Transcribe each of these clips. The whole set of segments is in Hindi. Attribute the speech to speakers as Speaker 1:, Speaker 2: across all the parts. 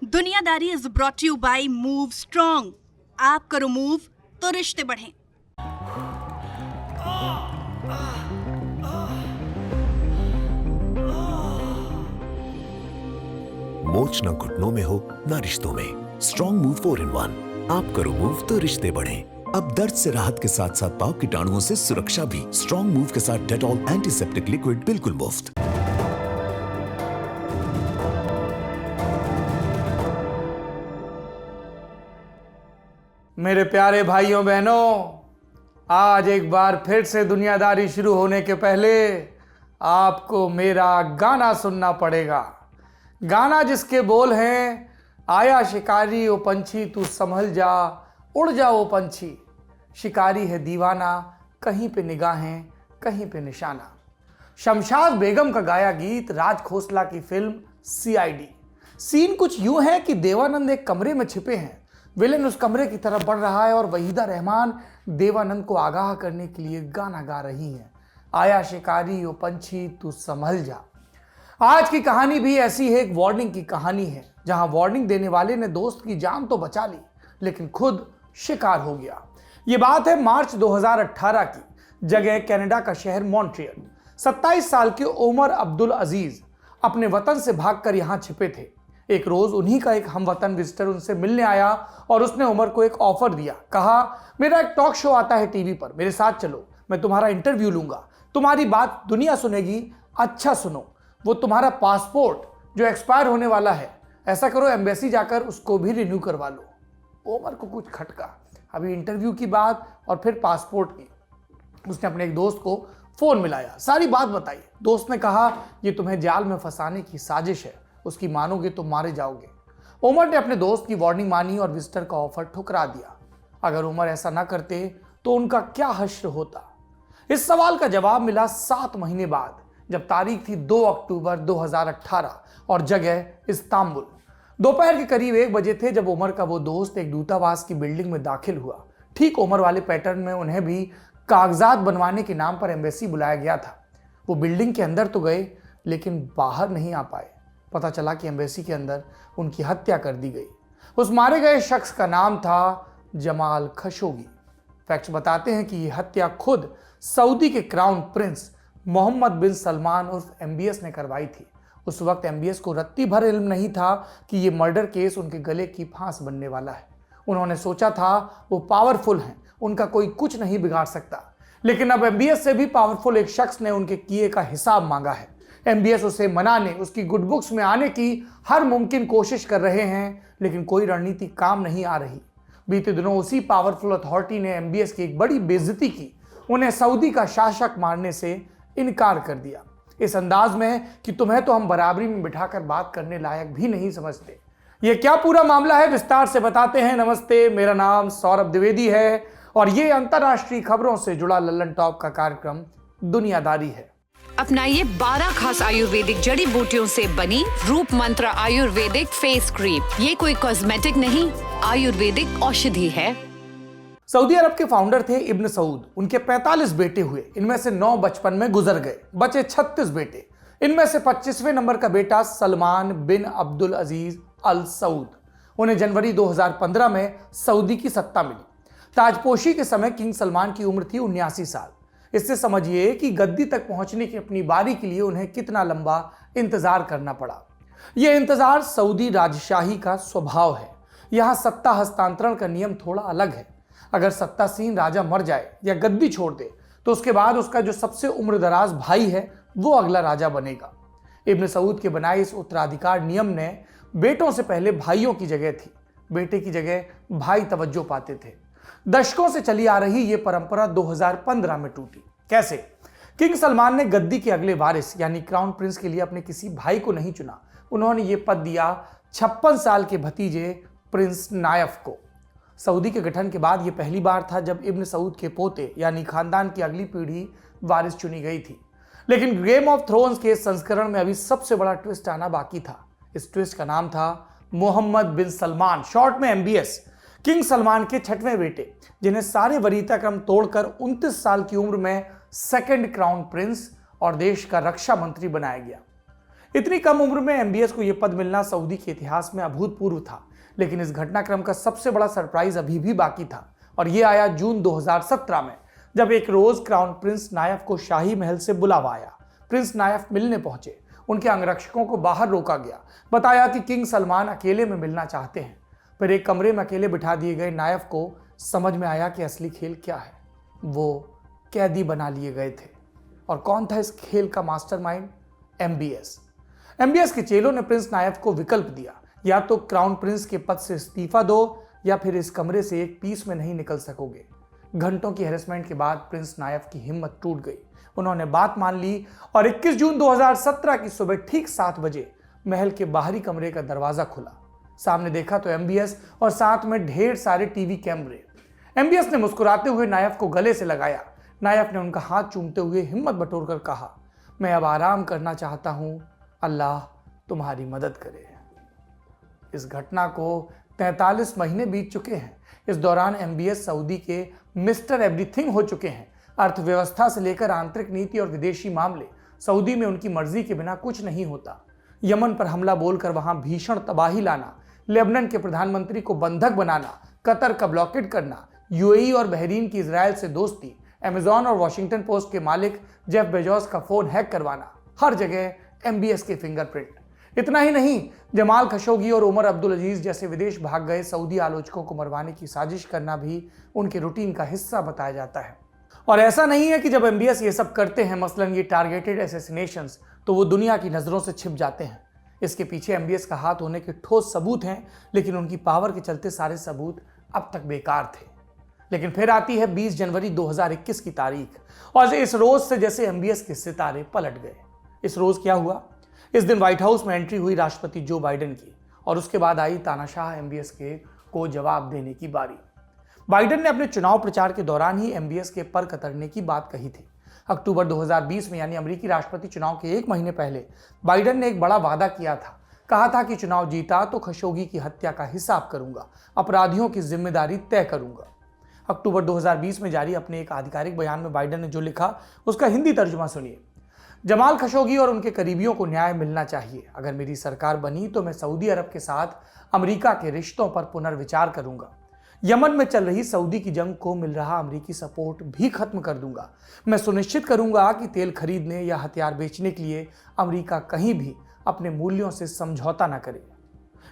Speaker 1: दुनियादारी is brought you by move strong. आप करो मूव तो रिश्ते बढ़ें।
Speaker 2: मोच न घुटनों में हो न रिश्तों में। Strong move 4-in-1। आप करो मूव तो रिश्ते बढ़ें। अब दर्द से राहत के साथ साथ पाव कीटाणुओं से सुरक्षा भी। स्ट्रॉन्ग मूव के साथ डेटॉल एंटीसेप्टिक लिक्विड बिल्कुल मुफ्त।
Speaker 3: मेरे प्यारे भाइयों बहनों, आज एक बार फिर से दुनियादारी शुरू होने के पहले आपको मेरा गाना सुनना पड़ेगा। गाना जिसके बोल हैं, आया शिकारी ओ पंछी तू संभल जा, उड़ जा ओ पंछी, शिकारी है दीवाना, कहीं पे निगाहें कहीं पे निशाना। शमशाद बेगम का गाया गीत राज खोसला की फिल्म CID। सीन कुछ यूं है कि देवानंद एक कमरे में छिपे हैं, विलेन उस कमरे की तरफ बढ़ रहा है और वहीदा रहमान देवानंद को आगाह करने के लिए गाना गा रही हैं, आया शिकारी ओ पंछी तू संभल जा। आज की कहानी भी ऐसी है, एक वार्निंग की कहानी है, जहां वार्निंग देने वाले ने दोस्त की जान तो बचा ली लेकिन खुद शिकार हो गया। ये बात है मार्च 2018 की, जगह कनाडा का शहर मॉन्ट्रियल। 27 साल के उमर अब्दुल अजीज अपने वतन से भागकर यहां छिपे थे। एक रोज उन्हीं का एक हमवतन विजिटर उनसे मिलने आया और उसने उमर को एक ऑफर दिया। कहा, मेरा एक टॉक शो आता है टीवी पर, मेरे साथ चलो, मैं तुम्हारा इंटरव्यू लूंगा, तुम्हारी बात दुनिया सुनेगी। अच्छा सुनो, वो तुम्हारा पासपोर्ट जो एक्सपायर होने वाला है, ऐसा करो एम्बेसी जाकर उसको भी रिन्यू करवा लो। उमर को कुछ खटका, अभी इंटरव्यू की बात और फिर पासपोर्ट की। उसने अपने एक दोस्त को फोन मिलाया, सारी बात बताई। दोस्त ने कहा, ये तुम्हें जाल में फंसाने की साजिश है, उसकी मानोगे तो मारे जाओगे। उमर ने अपने दोस्त की वार्निंग मानी और विजिटर का ऑफर ठुकरा दिया। अगर उमर ऐसा ना करते तो उनका क्या हश्र होता। इस सवाल का जवाब मिला 7 महीने बाद, जब तारीख थी 2 अक्टूबर 2018 और जगह इस्तांबुल। दोपहर के करीब 1 बजे थे जब उमर का वो दोस्त एक दूतावास की बिल्डिंग में दाखिल हुआ। ठीक उमर वाले पैटर्न में उन्हें भी कागजात बनवाने के नाम पर एम्बेसी बुलाया गया था। वो बिल्डिंग के अंदर तो गए लेकिन बाहर नहीं आ पाए। पता चला कि एम्बेसी के अंदर उनकी हत्या कर दी गई। उस मारे गए शख्स का नाम था जमाल खशोगी। फैक्ट्स बताते हैं कि यह हत्या खुद सऊदी के क्राउन प्रिंस मोहम्मद बिन सलमान उर्फ MBS ने करवाई थी। उस वक्त MBS को रत्ती भर इल्म नहीं था कि यह मर्डर केस उनके गले की फांस बनने वाला है। उन्होंने सोचा था वो पावरफुल हैं, उनका कोई कुछ नहीं बिगाड़ सकता। लेकिन अब MBS से भी पावरफुल एक शख्स ने उनके किए का हिसाब मांगा है। MBS उसे मनाने, उसकी गुड बुक्स में आने की हर मुमकिन कोशिश कर रहे हैं, लेकिन कोई रणनीति काम नहीं आ रही। बीते दिनों उसी पावरफुल अथॉरिटी ने MBS की एक बड़ी बेइज्जती की, उन्हें सऊदी का शासक मानने से इनकार कर दिया, इस अंदाज में कि तुम्हें तो हम बराबरी में बिठाकर बात करने लायक भी नहीं समझते। ये क्या पूरा मामला है, विस्तार से बताते हैं। नमस्ते, मेरा नाम सौरभ द्विवेदी है और ये अंतर्राष्ट्रीय खबरों से जुड़ा लल्लन टॉप का कार्यक्रम दुनियादारी है।
Speaker 4: अपनाइए 12 खास आयुर्वेदिक जड़ी बूटियों से बनी रूप मंत्र आयुर्वेदिक फेस क्रीम। ये कोई कॉस्मेटिक नहीं, आयुर्वेदिक औषधि है।
Speaker 3: सऊदी अरब के फाउंडर थे इब्न सऊद। उनके 45 बेटे हुए, इनमें से 9 बचपन में गुजर गए, बचे 36 बेटे। इनमें से 25वें नंबर का बेटा सलमान बिन अब्दुल अजीज अल सऊद। उन्हें जनवरी 2015 में सऊदी की सत्ता मिली। ताजपोशी के समय किंग सलमान की उम्र थी 79 साल। इससे समझिए कि गद्दी तक पहुंचने की अपनी बारी के लिए उन्हें कितना लंबा इंतजार करना पड़ा। यह इंतजार सऊदी राजशाही का स्वभाव है। यहां सत्ता हस्तांतरण का नियम थोड़ा अलग है। अगर सत्तासीन राजा मर जाए या गद्दी छोड़ दे तो उसके बाद उसका जो सबसे उम्रदराज भाई है वो अगला राजा बनेगा। इब्न सऊद के बनाए इस उत्तराधिकार नियम ने बेटों से पहले भाइयों की जगह थी, बेटे की जगह भाई तवज्जो पाते थे। दशकों से चली आ रही यह परंपरा 2015 में टूटी। कैसे? किंग सलमान ने गद्दी के अगले वारिस यानी क्राउन प्रिंस के लिए अपने किसी भाई को नहीं चुना। उन्होंने यह पद दिया 56 साल के भतीजे प्रिंस नायफ को। सऊदी के गठन के बाद यह पहली बार था जब इब्न सऊद के पोते यानी खानदान की अगली पीढ़ी वारिस चुनी गई थी। लेकिन गेम ऑफ थ्रोन्स के संस्करण में अभी सबसे बड़ा ट्विस्ट आना बाकी था। इस ट्विस्ट का नाम था मोहम्मद बिन सलमान, शॉर्ट में MBS। किंग सलमान के 6वें बेटे, जिन्हें सारे वरीयता क्रम तोड़कर 29 साल की उम्र में सेकंड क्राउन प्रिंस और देश का रक्षा मंत्री बनाया गया। इतनी कम उम्र में एमबीएस को यह पद मिलना सऊदी के इतिहास में अभूतपूर्व था, लेकिन इस घटनाक्रम का सबसे बड़ा सरप्राइज अभी भी बाकी था और यह आया जून 2017 में, जब एक रोज क्राउन प्रिंस नायफ को शाही महल से बुलावा आया। प्रिंस नायफ मिलने पहुंचे, उनके अंगरक्षकों को बाहर रोका गया, बताया कि किंग सलमान अकेले में मिलना चाहते हैं। फिर एक कमरे में अकेले बिठा दिए गए नायफ को समझ में आया कि असली खेल क्या है। वो कैदी बना लिए गए थे। और कौन था इस खेल का मास्टरमाइंड? एमबीएस। एमबीएस के चेलों ने प्रिंस नायफ को विकल्प दिया, या तो क्राउन प्रिंस के पद से इस्तीफा दो या फिर इस कमरे से एक पीस में नहीं निकल सकोगे। घंटों की हैरेसमेंट के बाद प्रिंस नायफ की हिम्मत टूट गई। उन्होंने बात मान ली और 21 जून 2017 की सुबह ठीक 7 बजे महल के बाहरी कमरे का दरवाजा खुला। सामने देखा तो एमबीएस और साथ में ढेर सारे टीवी कैमरे। एमबीएस ने मुस्कुराते हुए नायफ को गले से लगाया। नायफ ने उनका हाथ चूमते हुए हिम्मत बटोरकर कहा, मैं अब आराम करना चाहता हूं, अल्लाह तुम्हारी मदद करे। इस घटना को 43 महीने बीत चुके हैं। इस दौरान एमबीएस सऊदी के मिस्टर एवरीथिंग हो चुके हैं। अर्थव्यवस्था से लेकर आंतरिक नीति और विदेशी मामले, सऊदी में उनकी मर्जी के बिना कुछ नहीं होता। यमन पर हमला बोलकर वहां भीषण तबाही लाना, लेबनान के प्रधानमंत्री को बंधक बनाना, कतर का ब्लॉकेट करना, यूएई और बहरीन की इजराइल से दोस्ती, अमेजॉन और वॉशिंगटन पोस्ट के मालिक जेफ बेजोस का फोन हैक करवाना, हर जगह एमबीएस के फिंगरप्रिंट। इतना ही नहीं, जमाल खशोगी और उमर अब्दुल अजीज जैसे विदेश भाग गए सऊदी आलोचकों को मरवाने की साजिश करना भी उनके रूटीन का हिस्सा बताया जाता है। और ऐसा नहीं है कि जब एमबीएस ये सब करते हैं, मसलन ये टारगेटेड असैसिनेशंस, तो वो दुनिया की नजरों से छिप जाते हैं। इसके पीछे एमबीएस का हाथ होने के ठोस सबूत हैं, लेकिन उनकी पावर के चलते सारे सबूत अब तक बेकार थे। लेकिन फिर आती है 20 जनवरी 2021 की तारीख और इस रोज से जैसे एमबीएस के सितारे पलट गए। इस रोज क्या हुआ? इस दिन व्हाइट हाउस में एंट्री हुई राष्ट्रपति जो बाइडेन की और उसके बाद आई तानाशाह एमबीएस को जवाब देने की बारी। बाइडेन ने अपने चुनाव प्रचार के दौरान ही एमबीएस के पर कतरने की बात कही थी। अक्टूबर 2020 में यानी अमेरिकी राष्ट्रपति चुनाव के 1 महीने पहले बाइडेन ने एक बड़ा वादा किया था। कहा था कि चुनाव जीता तो खशोगी की हत्या का हिसाब करूंगा, अपराधियों की जिम्मेदारी तय करूंगा। अक्टूबर 2020 में जारी अपने एक आधिकारिक बयान में बाइडेन ने जो लिखा उसका हिंदी तर्जुमा सुनिए। जमाल खशोगी और उनके करीबियों को न्याय मिलना चाहिए। अगर मेरी सरकार बनी तो मैं सऊदी अरब के साथ अमेरिका के रिश्तों पर पुनर्विचार करूंगा। यमन में चल रही सऊदी की जंग को मिल रहा अमेरिकी सपोर्ट भी खत्म कर दूंगा। मैं सुनिश्चित करूंगा कि तेल खरीदने या हथियार बेचने के लिए अमेरिका कहीं भी अपने मूल्यों से समझौता न करे।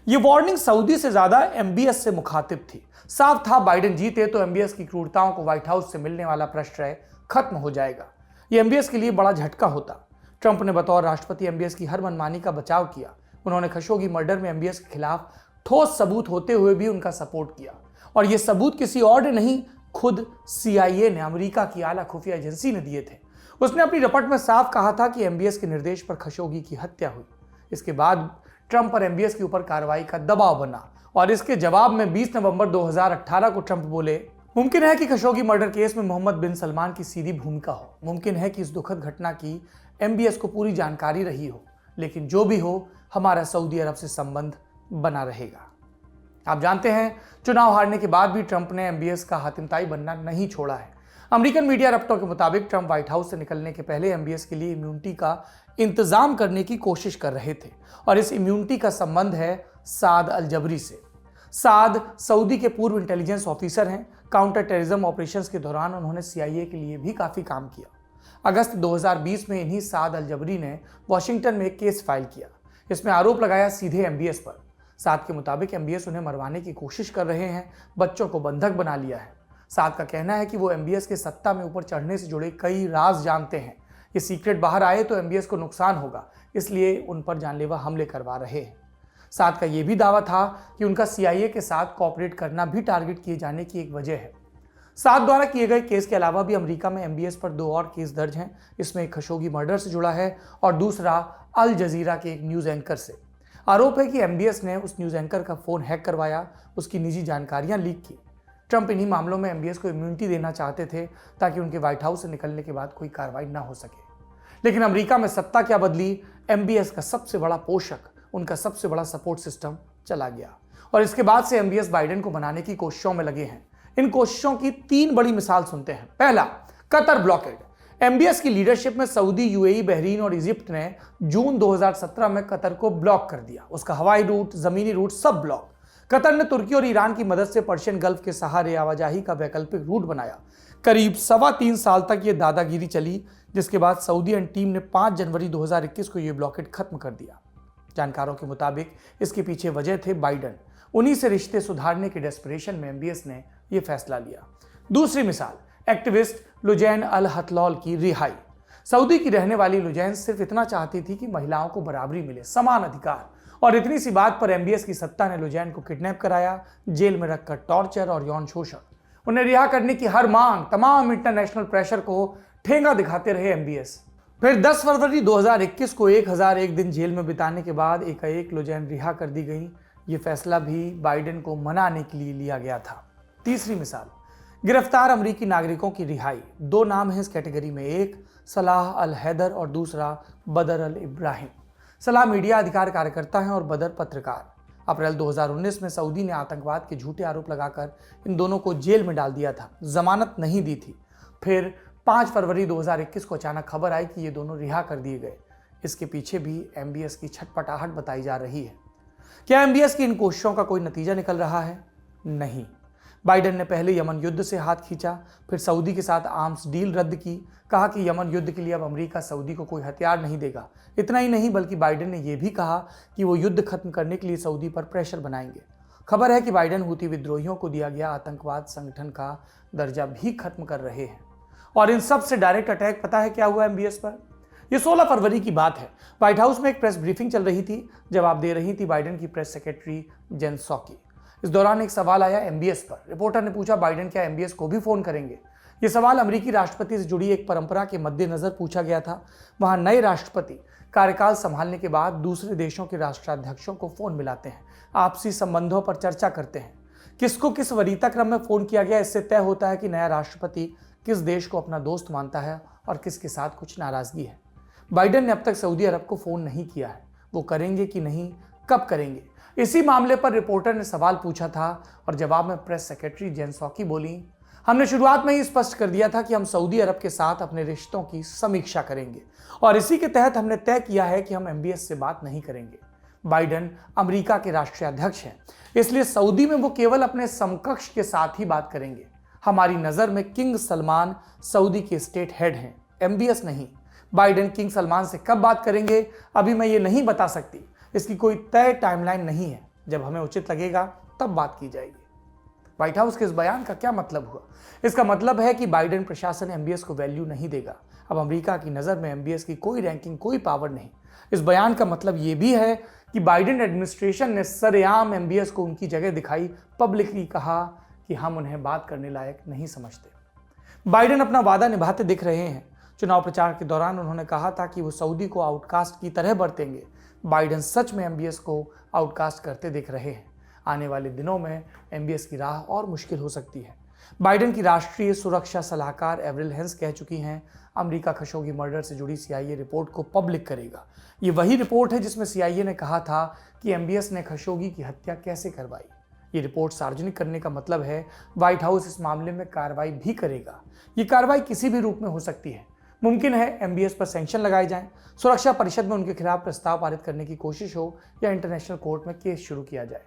Speaker 3: ये वार्निंग सऊदी से ज्यादा एमबीएस से मुखातिब थी। साफ था बाइडेन जीते तो एमबीएस की क्रूरताओं को व्हाइट हाउस से मिलने वाला प्रश्रय खत्म हो जाएगा। ये एमबीएस के लिए बड़ा झटका होता। ट्रंप ने बतौर राष्ट्रपति एमबीएस की हर मनमानी का बचाव किया। उन्होंने खशोगी मर्डर में एमबीएस के खिलाफ ठोस सबूत होते हुए भी उनका सपोर्ट किया और ये सबूत किसी और ने नहीं, खुद सीआईए ने, अमेरिका की आला खुफिया एजेंसी ने दिए थे। उसने अपनी रिपोर्ट में साफ कहा था कि एमबीएस के निर्देश पर खशोगी की हत्या हुई। इसके बाद ट्रंप पर एमबीएस के ऊपर कार्रवाई का दबाव बना और इसके जवाब में 20 नवंबर 2018 को ट्रंप बोले, मुमकिन है कि खशोगी मर्डर केस में मोहम्मद बिन सलमान की सीधी भूमिका हो। मुमकिन है कि इस दुखद घटना की एमबीएस को पूरी जानकारी रही हो, लेकिन जो भी हो हमारा सऊदी अरब से संबंध बना रहेगा। आप जानते हैं, चुनाव हारने के बाद भी ट्रंप ने एमबीएस का हातिमताई बनना नहीं छोड़ा है। अमेरिकन मीडिया रपटों के मुताबिक ट्रंप व्हाइट हाउस से निकलने के पहले एमबीएस के लिए इम्यूनिटी का इंतजाम करने की कोशिश कर रहे थे और इस इम्यूनिटी का संबंध है साद अल जबरी से। साद सऊदी के पूर्व इंटेलिजेंस ऑफिसर हैं। काउंटर टेररिज्म ऑपरेशंस के दौरान उन्होंने सीआईए के लिए भी काफी काम किया। अगस्त 2020 में इन्हीं साद अल जबरी ने वॉशिंगटन में एक केस फाइल किया। इसमें आरोप लगाया सीधे एमबीएस पर। साद के मुताबिक एमबीएस उन्हें मरवाने की कोशिश कर रहे हैं, बच्चों को बंधक बना लिया है। साद का कहना है कि वो एमबीएस के सत्ता में ऊपर चढ़ने से जुड़े कई राज जानते हैं। ये सीक्रेट बाहर आए तो एमबीएस को नुकसान होगा, इसलिए उन पर जानलेवा हमले करवा रहे हैं। साद का यह भी दावा था कि उनका सीआईए के साथ कोऑपरेट करना भी टारगेट किए जाने की एक वजह है। साद द्वारा किए गए केस के अलावा भी अमेरिका में एमबीएस पर 2 और केस दर्ज हैं। इसमें एक खशोगी मर्डर से जुड़ा है और दूसरा अल जजीरा के एक न्यूज़ एंकर से। आरोप है कि एमबीएस ने उस न्यूज़ एंकर का फोन हैक करवाया, उसकी निजी जानकारियां लीक की। ट्रंप इन्हीं मामलों में एमबीएस को इम्यूनिटी देना चाहते थे ताकि उनके व्हाइट हाउस से निकलने के बाद कोई कार्रवाई ना हो सके। लेकिन अमेरिका में सत्ता क्या बदली, एमबीएस का सबसे बड़ा पोषक, उनका सबसे बड़ा सपोर्ट सिस्टम चला गया और इसके बाद से एमबीएस बाइडेन को बनाने की कोशिशों में लगे हैं। इन कोशिशों की 3 बड़ी मिसाल सुनते हैं। पहला, कतर ब्लॉकेड। एमबीएस की लीडरशिप में सऊदी, यूएई, बहरीन और इजिप्ट ने जून 2017 में कतर को ब्लॉक कर दिया। उसका हवाई रूट, जमीनी रूट सब ब्लॉक। कतर ने तुर्की और ईरान की मदद से पर्शियन गल्फ के सहारे आवाजाही का वैकल्पिक रूट बनाया। करीब 3.25 साल तक यह दादागिरी चली, जिसके बाद सऊदी टीम ने 5 जनवरी 2021 को यह ब्लॉकेट खत्म कर दिया। जानकारों के मुताबिक इसके पीछे वजह थे बाइडन। उन्हीं से रिश्ते सुधारने के डेस्परेशन में एमबीएस ने यह फैसला लिया। दूसरी मिसाल, एक्टिविस्ट लुजैन अल हथलौल की रिहाई। सऊदी की रहने वाली लुजैन सिर्फ इतना चाहती थी कि महिलाओं को बराबरी मिले, समान अधिकार, और इतनी सी बात पर एमबीएस की सत्ता ने लुजैन को किडनैप कराया, जेल में रखकर टॉर्चर और यौन शोषण। उन्हें रिहा करने की हर मांग, तमाम इंटरनेशनल प्रेशर को ठेंगा दिखाते रहे एमबीएस। फिर 10 फरवरी 2021 को 1001 दिन जेल में बिताने के बाद एकाएक लुजैन रिहा कर दी गई। ये फैसला भी बाइडेन को मनाने के लिए लिया गया था। तीसरी मिसाल, गिरफ्तार अमेरिकी नागरिकों की रिहाई। 2 नाम हैं इस कैटेगरी में, एक सलाह अल हैदर और दूसरा बदर अल इब्राहिम। सलाह मीडिया अधिकार कार्यकर्ता हैं और बदर पत्रकार। अप्रैल 2019 में सऊदी ने आतंकवाद के झूठे आरोप लगाकर इन दोनों को जेल में डाल दिया था, जमानत नहीं दी थी। फिर 5 फरवरी 2021 को अचानक खबर आई कि ये दोनों रिहा कर दिए गए। इसके पीछे भी एमबीएस की छटपटाहट बताई जा रही है। क्या एमबीएस की इन कोशिशों का कोई नतीजा निकल रहा है? नहीं। बाइडेन ने पहले यमन युद्ध से हाथ खींचा, फिर सऊदी के साथ आर्म्स डील रद्द की, कहा कि यमन युद्ध के लिए अब अमेरिका सऊदी को कोई हथियार नहीं देगा। इतना ही नहीं, बल्कि बाइडेन ने यह भी कहा कि वो युद्ध खत्म करने के लिए सऊदी पर प्रेशर बनाएंगे। खबर है कि बाइडेन हुती विद्रोहियों को दिया गया आतंकवाद संगठन का दर्जा भी खत्म कर रहे हैं। और इन सब से डायरेक्ट अटैक पता है क्या हुआ एमबीएस पर? यह 16 फरवरी की बात है। व्हाइट हाउस में एक प्रेस ब्रीफिंग चल रही थी, जवाब दे रही थी बाइडेन की प्रेस सेक्रेटरी जेन सॉकी। इस दौरान एक सवाल आया एमबीएस पर। रिपोर्टर ने पूछा, बाइडेन क्या एमबीएस को भी फोन करेंगे? यह सवाल अमेरिकी राष्ट्रपति से जुड़ी एक परंपरा के मद्देनजर पूछा गया था। वहां नए राष्ट्रपति कार्यकाल संभालने के बाद दूसरे देशों के राष्ट्राध्यक्षों को फोन मिलाते हैं, आपसी संबंधों पर चर्चा करते हैं। किसको किस वरीयता क्रम में फोन किया गया, इससे तय होता है कि नया राष्ट्रपति किस देश को अपना दोस्त मानता है और किसके साथ कुछ नाराजगी है। बाइडेन ने अब तक सऊदी अरब को फोन नहीं किया है। वो करेंगे कि नहीं, कब करेंगे, इसी मामले पर रिपोर्टर ने सवाल पूछा था और जवाब में प्रेस सेक्रेटरी जेन सॉकी बोली, हमने शुरुआत में ही स्पष्ट कर दिया था कि हम सऊदी अरब के साथ अपने रिश्तों की समीक्षा करेंगे और इसी के तहत हमने तय किया है कि हम एमबीएस से बात नहीं करेंगे। बाइडेन अमेरिका के राष्ट्रीय अध्यक्ष हैं, इसलिए सऊदी में वो केवल अपने समकक्ष के साथ ही बात करेंगे। हमारी नज़र में किंग सलमान सऊदी के स्टेट हेड हैं, एमबीएस नहीं। बाइडेन किंग सलमान से कब बात करेंगे अभी मैं ये नहीं बता सकती, इसकी कोई तय टाइमलाइन नहीं है। जब हमें उचित लगेगा तब बात की जाएगी। व्हाइट हाउस के इस बयान का क्या मतलब हुआ? इसका मतलब है कि बाइडेन प्रशासन एमबीएस को वैल्यू नहीं देगा। अब अमेरिका की नज़र में एमबीएस की कोई रैंकिंग, कोई पावर नहीं। इस बयान का मतलब ये भी है कि बाइडेन एडमिनिस्ट्रेशन ने सरेआम एमबीएस को उनकी जगह दिखाई, पब्लिकली कहा कि हम उन्हें बात करने लायक नहीं समझते। बाइडेन अपना वादा निभाते दिख रहे हैं। चुनाव प्रचार के दौरान उन्होंने कहा था कि वो सऊदी को आउटकास्ट की तरह बरतेंगे। बाइडेन सच में एमबीएस को आउटकास्ट करते दिख रहे हैं। आने वाले दिनों में एमबीएस की राह और मुश्किल हो सकती है। बाइडेन की राष्ट्रीय सुरक्षा सलाहकार एवरिल हेंस कह चुकी हैं, अमेरिका खशोगी मर्डर से जुड़ी सीआईए रिपोर्ट को पब्लिक करेगा। ये वही रिपोर्ट है जिसमें सीआईए ने कहा था कि एमबीएस ने खशोगी की हत्या कैसे करवाई। ये रिपोर्ट सार्वजनिक करने का मतलब है व्हाइट हाउस इस मामले में कार्रवाई भी करेगा। ये कार्रवाई किसी भी रूप में हो सकती है। मुमकिन है एमबीएस पर सैंक्शन लगाए जाएं, सुरक्षा परिषद में उनके खिलाफ प्रस्ताव पारित करने की कोशिश हो या इंटरनेशनल कोर्ट में केस शुरू किया जाए।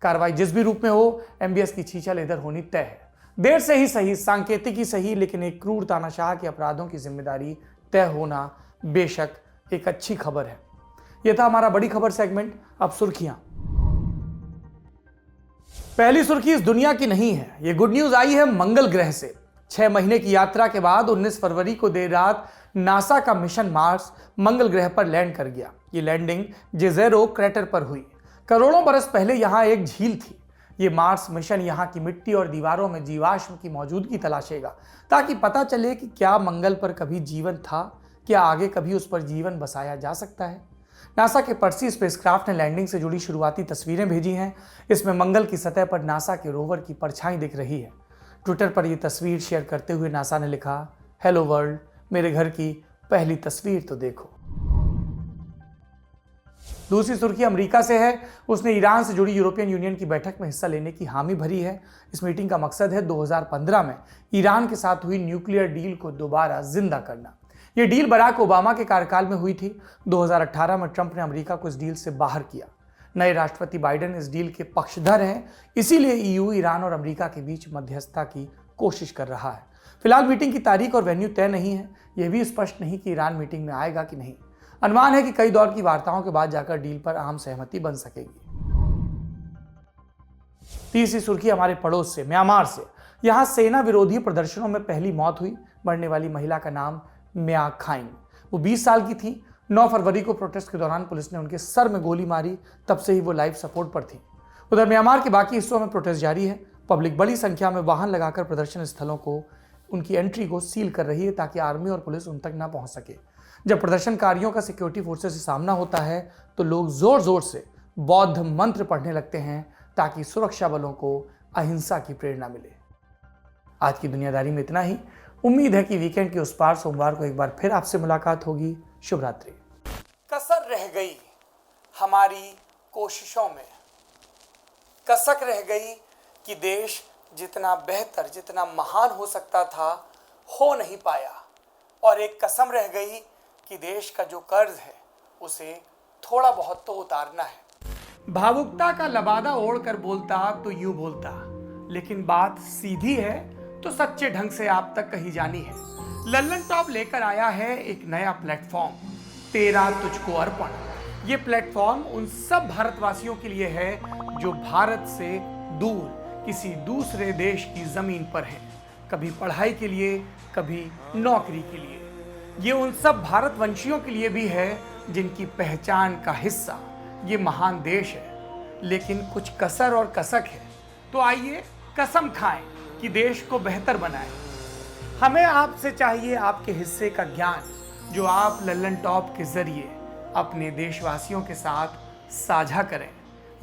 Speaker 3: कार्रवाई जिस भी रूप में हो, एमबीएस की छीछल इधर होनी तय है। देर से ही सही, सांकेतिक ही सही, लेकिन एक क्रूर तानाशाह के अपराधों की जिम्मेदारी तय होना बेशक एक अच्छी खबर है। यह था हमारा बड़ी खबर सेगमेंट। अब सुर्खियां। पहली सुर्खी इस दुनिया की नहीं है। यह गुड न्यूज आई है मंगल ग्रह से। 6 महीने की यात्रा के बाद 19 फरवरी को देर रात नासा का मिशन मार्स मंगल ग्रह पर लैंड कर गया। ये लैंडिंग जेजेरो क्रेटर पर हुई। करोड़ों बरस पहले यहां एक झील थी। ये मार्स मिशन यहां की मिट्टी और दीवारों में जीवाश्म की मौजूदगी तलाशेगा ताकि पता चले कि क्या मंगल पर कभी जीवन था, क्या आगे कभी उस पर जीवन बसाया जा सकता है। नासा के पर्सी स्पेसक्राफ्ट ने लैंडिंग से जुड़ी शुरुआती तस्वीरें भेजी हैं। इसमें मंगल की सतह पर नासा के रोवर की परछाई दिख रही है। ट्विटर पर यह तस्वीर शेयर करते हुए नासा ने लिखा, हेलो वर्ल्ड, मेरे घर की पहली तस्वीर तो देखो। दूसरी सुर्खी अमेरिका से है। उसने ईरान से जुड़ी यूरोपियन यूनियन की बैठक में हिस्सा लेने की हामी भरी है। इस मीटिंग का मकसद है 2015 में ईरान के साथ हुई न्यूक्लियर डील को दोबारा जिंदा करना। यह डील बराक ओबामा के कार्यकाल में हुई थी। 2018 में ट्रंप ने अमेरिका को इस डील से बाहर किया। नए राष्ट्रपति बाइडेन इस डील के पक्षधर हैं, इसीलिए ईयू ईरान और अमेरिका के बीच मध्यस्थता की कोशिश कर रहा है। फिलहाल मीटिंग की तारीख और वेन्यू तय नहीं है। यह भी स्पष्ट नहीं कि ईरान मीटिंग में आएगा कि नहीं। अनुमान है कि कई दौर की वार्ताओं के बाद जाकर डील पर आम सहमति बन सकेगी। तीसरी सुर्खी हमारे पड़ोस से, म्यांमार से। यहां सेना विरोधी प्रदर्शनों में पहली मौत हुई। मरने वाली महिला का नाम म्या खाइन। वो 20 साल की थी। 9 फरवरी को प्रोटेस्ट के दौरान पुलिस ने उनके सर में गोली मारी। तब से ही वो लाइफ सपोर्ट पर थी। उधर म्यांमार के बाकी हिस्सों में प्रोटेस्ट जारी है। पब्लिक बड़ी संख्या में वाहन लगाकर प्रदर्शन स्थलों को, उनकी एंट्री को सील कर रही है ताकि आर्मी और पुलिस उन तक ना पहुंच सके। जब प्रदर्शनकारियों का सिक्योरिटी फोर्सेस से सामना होता है तो लोग जोर जोर से बौद्ध मंत्र पढ़ने लगते हैं ताकि सुरक्षा बलों को अहिंसा की प्रेरणा मिले। आज की दुनियादारी में इतना ही। उम्मीद है कि वीकेंड के उस पार सोमवार को एक बार फिर आपसे मुलाकात होगी। शुभ रात्रि। कसर रह गई हमारी कोशिशों में, कसक रह गई कि देश जितना बेहतर, जितना महान हो सकता था, हो नहीं पाया। और एक कसम रह गई कि देश का जो कर्ज है उसे थोड़ा बहुत तो उतारना है। भावुकता का लबादा ओढ़कर बोलता तो यूं बोलता, लेकिन बात सीधी है तो सच्चे ढंग से आप तक कही जानी है। लल्लन टॉप लेकर आया है एक नया प्लेटफॉर्म, तेरा तुझको अर्पण। ये प्लेटफॉर्म उन सब भारतवासियों के लिए है जो भारत से दूर किसी दूसरे देश की जमीन पर हैं, कभी पढ़ाई के लिए, कभी नौकरी के लिए। ये उन सब भारतवंशियों के लिए भी है जिनकी पहचान का हिस्सा ये महान देश है, लेकिन कुछ कसर और कसक है। तो आइए कसम खाएं कि देश को बेहतर बनाएं। हमें आपसे चाहिए आपके हिस्से का ज्ञान, जो आप लल्लन टॉप के जरिए अपने देशवासियों के साथ साझा करें।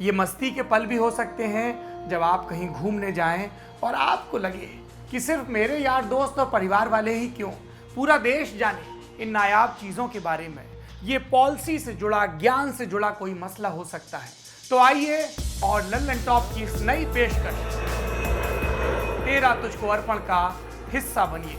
Speaker 3: ये मस्ती के पल भी हो सकते हैं जब आप कहीं घूमने जाएं और आपको लगे कि सिर्फ मेरे यार दोस्त और परिवार वाले ही क्यों, पूरा देश जाने इन नायाब चीज़ों के बारे में। ये पॉलिसी से जुड़ा, ज्ञान से जुड़ा कोई मसला हो सकता है। तो आइए और लल्लन टॉप की इस नई पेशकश तेरा तुझको अर्पण का हिस्सा बनिए।